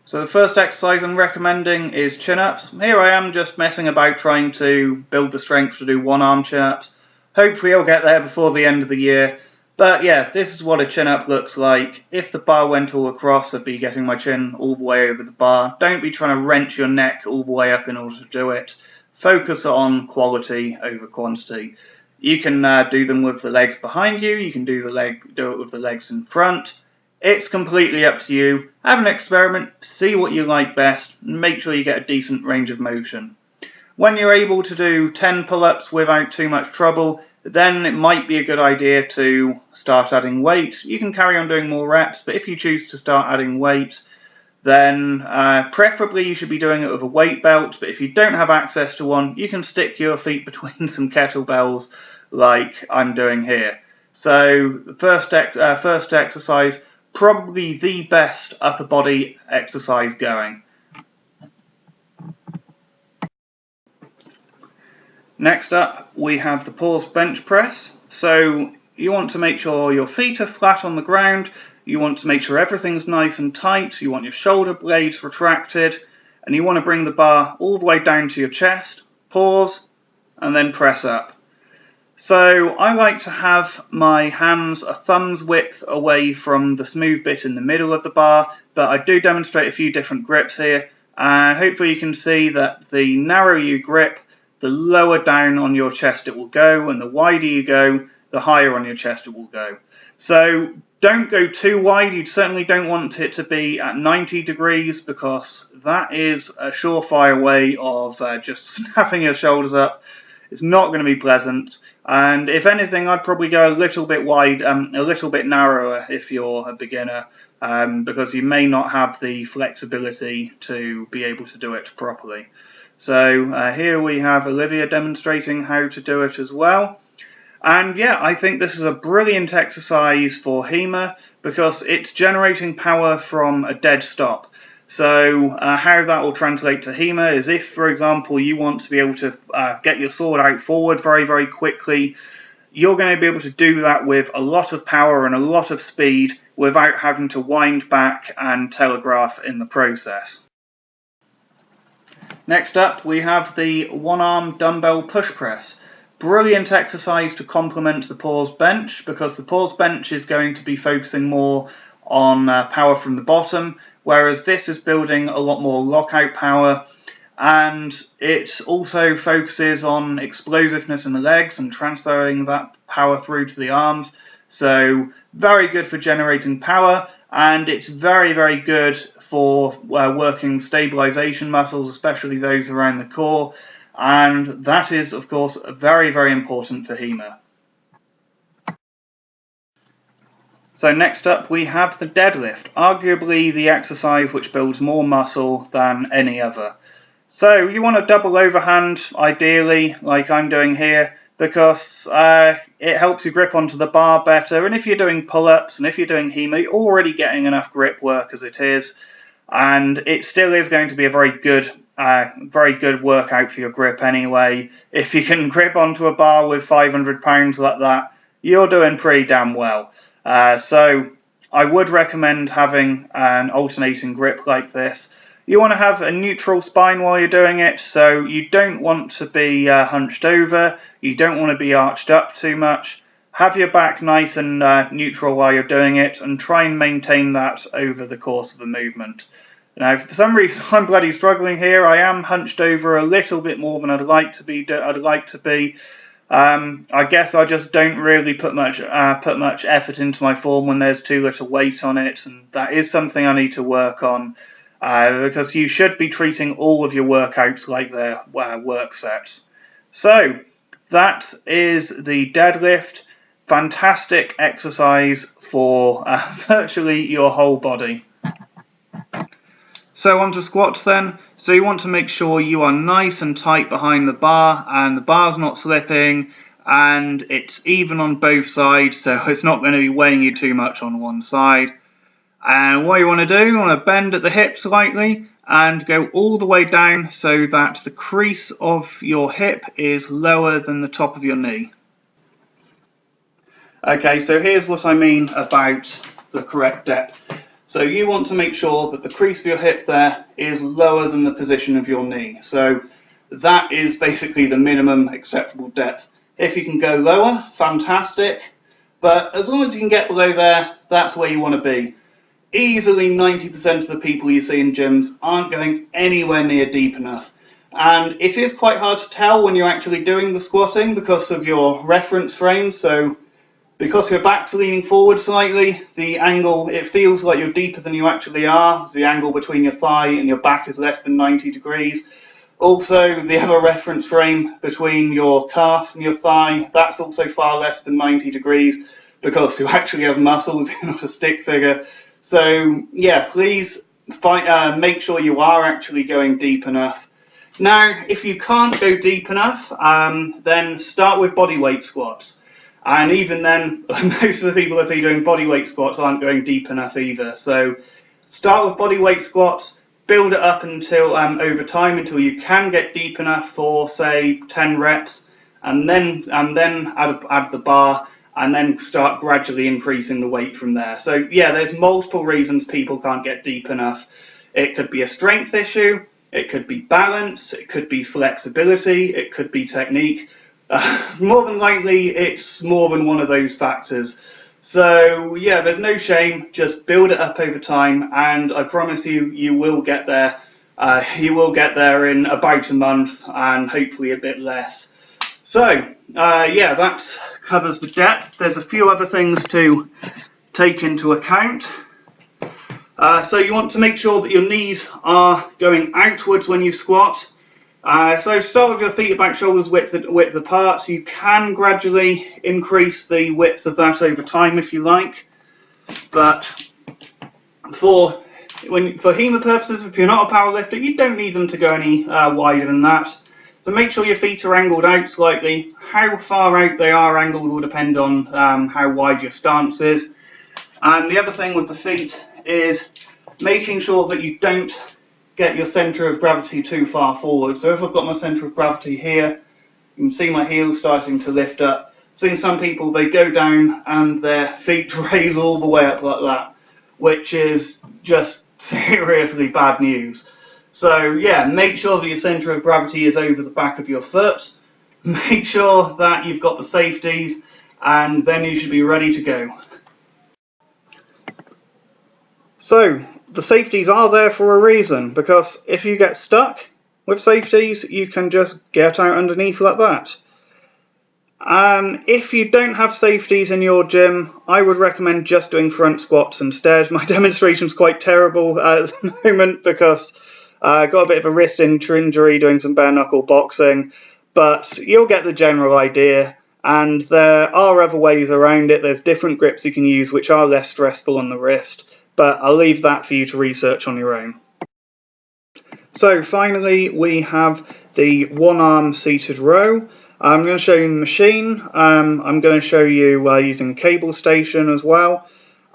So the first exercise I'm recommending is chin-ups. Here I am just messing about trying to build the strength to do one-arm chin-ups. Hopefully I'll get there before the end of the year. But yeah, this is what a chin-up looks like. If the bar went all across, I'd be getting my chin all the way over the bar. Don't be trying to wrench your neck all the way up in order to do it. Focus on quality over quantity. You can do them with the legs behind you. You can do it with the legs in front. It's completely up to you. Have an experiment, see what you like best, and make sure you get a decent range of motion. When you're able to do 10 pull-ups without too much trouble, then it might be a good idea to start adding weight. You can carry on doing more reps, but if you choose to start adding weight, then preferably you should be doing it with a weight belt, but if you don't have access to one, you can stick your feet between some kettlebells like I'm doing here. So the first exercise, probably the best upper body exercise going. Next up, we have the pause bench press. So you want to make sure your feet are flat on the ground, you want to make sure everything's nice and tight, you want your shoulder blades retracted, and you want to bring the bar all the way down to your chest, pause, and then press up. So I like to have my hands a thumb's width away from the smooth bit in the middle of the bar, but I do demonstrate a few different grips here, and hopefully you can see that the narrower you grip, the lower down on your chest it will go, and the wider you go, the higher on your chest it will go. So don't go too wide. You certainly don't want it to be at 90 degrees because that is a surefire way of just snapping your shoulders up. It's not going to be pleasant, and if anything, I'd probably go a little bit wide, a little bit narrower if you're a beginner, because you may not have the flexibility to be able to do it properly. So here we have Olivia demonstrating how to do it as well. And yeah, I think this is a brilliant exercise for HEMA because it's generating power from a dead stop. So how that will translate to HEMA is if, for example, you want to be able to get your sword out forward very, very quickly, you're going to be able to do that with a lot of power and a lot of speed without having to wind back and telegraph in the process. Next up, we have the one-arm dumbbell push press. Brilliant exercise to complement the pause bench because the pause bench is going to be focusing more on power from the bottom, whereas this is building a lot more lockout power, and it also focuses on explosiveness in the legs and transferring that power through to the arms. So very good for generating power, and it's very, very good for working stabilization muscles, especially those around the core, and that is, of course, very, very important for HEMA. So next up we have the deadlift, arguably the exercise which builds more muscle than any other. So you want a double overhand, ideally, like I'm doing here, because it helps you grip onto the bar better, and if you're doing pull-ups and if you're doing HEMA, you're already getting enough grip work as it is, and it still is going to be a very good workout for your grip anyway. If you can grip onto a bar with 500 pounds like that, you're doing pretty damn well. So I would recommend having an alternating grip like this. You want to have a neutral spine while you're doing it, so you don't want to be hunched over, you don't want to be arched up too much. Have your back nice and neutral while you're doing it, and try and maintain that over the course of the movement. Now, for some reason, I'm bloody struggling here. I am hunched over a little bit more than I'd like to be. I guess I just don't really put much effort into my form when there's too little weight on it, and that is something I need to work on. Because you should be treating all of your workouts like they're work sets. So that is the deadlift. Fantastic exercise for virtually your whole body. So on to squats then. So you want to make sure you are nice and tight behind the bar and the bar's not slipping and it's even on both sides, so it's not going to be weighing you too much on one side. And what you want to do, you want to bend at the hip slightly and go all the way down so that the crease of your hip is lower than the top of your knee. Okay, so here's what I mean about the correct depth. So you want to make sure that the crease of your hip there is lower than the position of your knee. So that is basically the minimum acceptable depth. If you can go lower, fantastic. But as long as you can get below there, that's where you want to be. Easily 90% of the people you see in gyms aren't going anywhere near deep enough. And it is quite hard to tell when you're actually doing the squatting because of your reference frame. So because your back's leaning forward slightly, the angle, it feels like you're deeper than you actually are. The angle between your thigh and your back is less than 90 degrees. Also, the other reference frame between your calf and your thigh, that's also far less than 90 degrees because you actually have muscles, not a stick figure. So yeah, please make sure you are actually going deep enough. Now, if you can't go deep enough, then start with bodyweight squats. And even then, most of the people I see doing bodyweight squats aren't going deep enough either. So start with bodyweight squats, build it up until over time until you can get deep enough for say 10 reps, and then add the bar, and then start gradually increasing the weight from there. So yeah, there's multiple reasons people can't get deep enough. It could be a strength issue, it could be balance, it could be flexibility, it could be technique. More than likely, it's more than one of those factors. So yeah, there's no shame. Just build it up over time, and I promise you, you will get there. You will get there in about a month, and hopefully a bit less. So yeah, that covers the depth. There's a few other things to take into account. So you want to make sure that your knees are going outwards when you squat. So start with your feet about shoulders width apart. You can gradually increase the width of that over time if you like, but for HEMA purposes, if you're not a powerlifter, you don't need them to go any wider than that. So make sure your feet are angled out slightly. How far out they are angled will depend on how wide your stance is. And the other thing with the feet is making sure that you don't get your centre of gravity too far forward. So if I've got my centre of gravity here, you can see my heels starting to lift up. I've seen some people, they go down and their feet raise all the way up like that, which is just seriously bad news. So yeah, make sure that your centre of gravity is over the back of your foot. Make sure that you've got the safeties, and then you should be ready to go. So the safeties are there for a reason, because if you get stuck with safeties, you can just get out underneath like that. If you don't have safeties in your gym, I would recommend just doing front squats instead. My demonstration's quite terrible at the moment because I got a bit of a wrist injury doing some bare knuckle boxing, but you'll get the general idea. And there are other ways around it. There's different grips you can use which are less stressful on the wrist, but I'll leave that for you to research on your own. So finally, we have the one arm seated row. I'm going to show you the machine. I'm going to show you using a cable station as well,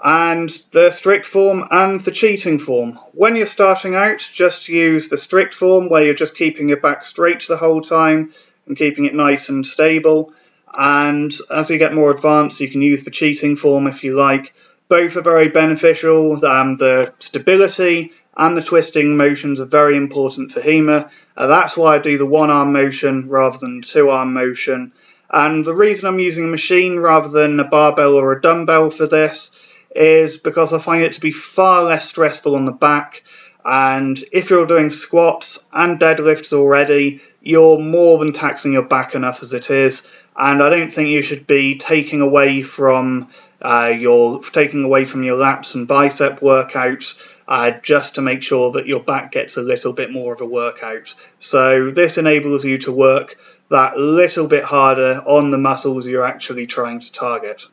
and the strict form and the cheating form. When you're starting out, just use the strict form where you're just keeping your back straight the whole time and keeping it nice and stable. And as you get more advanced, you can use the cheating form if you like. Both are very beneficial. The stability and the twisting motions are very important for HEMA. That's why I do the one arm motion rather than the two arm motion. And the reason I'm using a machine rather than a barbell or a dumbbell for this is because I find it to be far less stressful on the back. And if you're doing squats and deadlifts already, you're more than taxing your back enough as it is. And I don't think you should be taking away from your lats and bicep workouts just to make sure that your back gets a little bit more of a workout. So this enables you to work that little bit harder on the muscles you're actually trying to target.